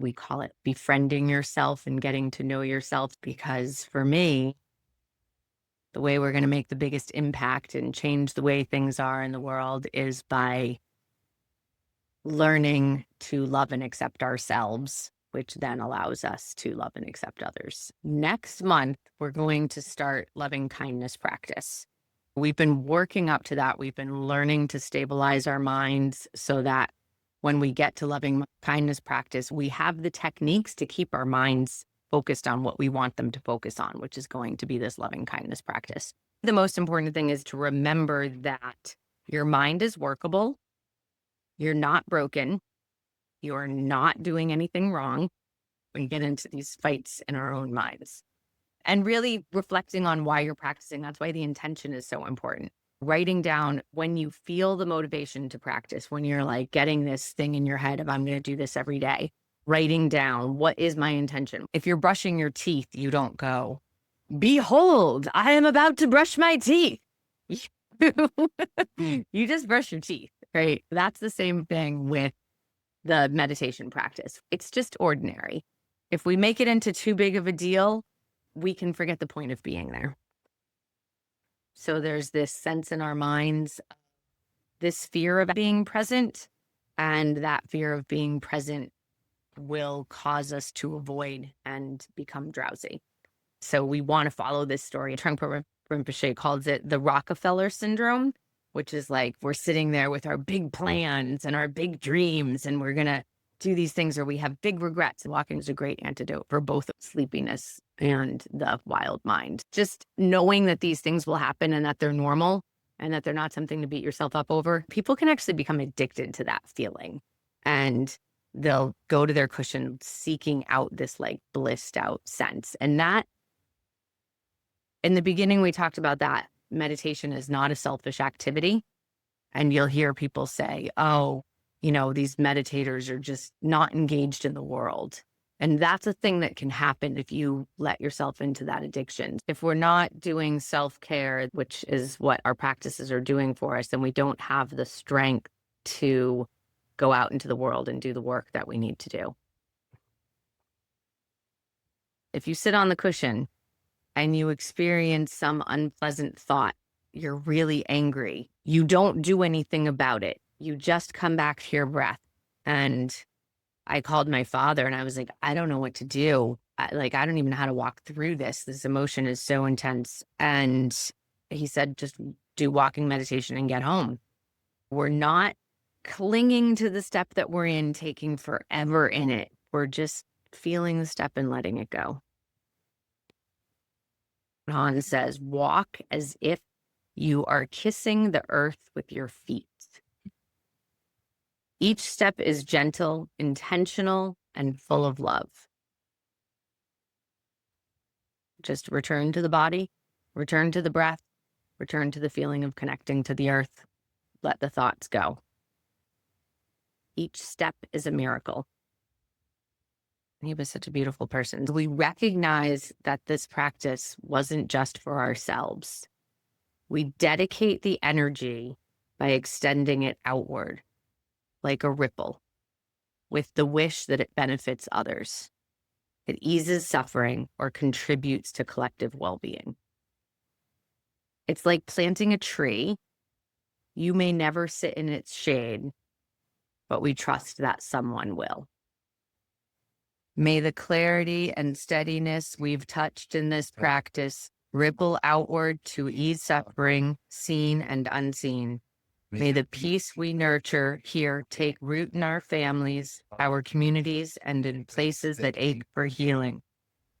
We call it befriending yourself and getting to know yourself, because for me, the way we're going to make the biggest impact and change the way things are in the world is by learning to love and accept ourselves, which then allows us to love and accept others. Next month, we're going to start loving kindness practice. We've been working up to that. We've been learning to stabilize our minds so that when we get to loving kindness practice, we have the techniques to keep our minds focused on what we want them to focus on, which is going to be this loving kindness practice. The most important thing is to remember that your mind is workable. You're not broken. You're not doing anything wrong. We get into these fights in our own minds. And really reflecting on why you're practicing. That's why the intention is so important. Writing down when you feel the motivation to practice, when you're like getting this thing in your head of, I'm going to do this every day. Writing down, what is my intention? If you're brushing your teeth, you don't go, behold, I am about to brush my teeth. You just brush your teeth, right? That's the same thing with the meditation practice. It's just ordinary. If we make it into too big of a deal, we can forget the point of being there. So there's this sense in our minds, this fear of being present, and that fear of being present will cause us to avoid and become drowsy. So we want to follow this story. Trungpa Rinpoche calls it the Rockefeller syndrome, which is like we're sitting there with our big plans and our big dreams, and we're going to do these things, or we have big regrets. Walking is a great antidote for both sleepiness and the wild mind. Just knowing that these things will happen and that they're normal and that they're not something to beat yourself up over. People can actually become addicted to that feeling, and they'll go to their cushion seeking out this like blissed out sense. And that, in the beginning, we talked about that meditation is not a selfish activity. And you'll hear people say, oh, these meditators are just not engaged in the world. And that's a thing that can happen if you let yourself into that addiction. If we're not doing self-care, which is what our practices are doing for us, then we don't have the strength to go out into the world and do the work that we need to do. If you sit on the cushion and you experience some unpleasant thought, you're really angry, you don't do anything about it. You just come back to your breath. And I called my father and I was like, I don't know what to do. I don't even know how to walk through this. This emotion is so intense. And he said, just do walking meditation and get home. We're not clinging to the step that we're in, taking forever in it. We're just feeling the step and letting it go. Han says, walk as if you are kissing the earth with your feet. Each step is gentle, intentional, and full of love. Just return to the body, return to the breath, return to the feeling of connecting to the earth. Let the thoughts go. Each step is a miracle. He was such a beautiful person. We recognize that this practice wasn't just for ourselves. We dedicate the energy by extending it outward, like a ripple, with the wish that it benefits others. It eases suffering or contributes to collective well-being. It's like planting a tree. You may never sit in its shade, but we trust that someone will. May the clarity and steadiness we've touched in this practice ripple outward to ease suffering, seen and unseen. May the peace we nurture here take root in our families, our communities, and in places that ache for healing.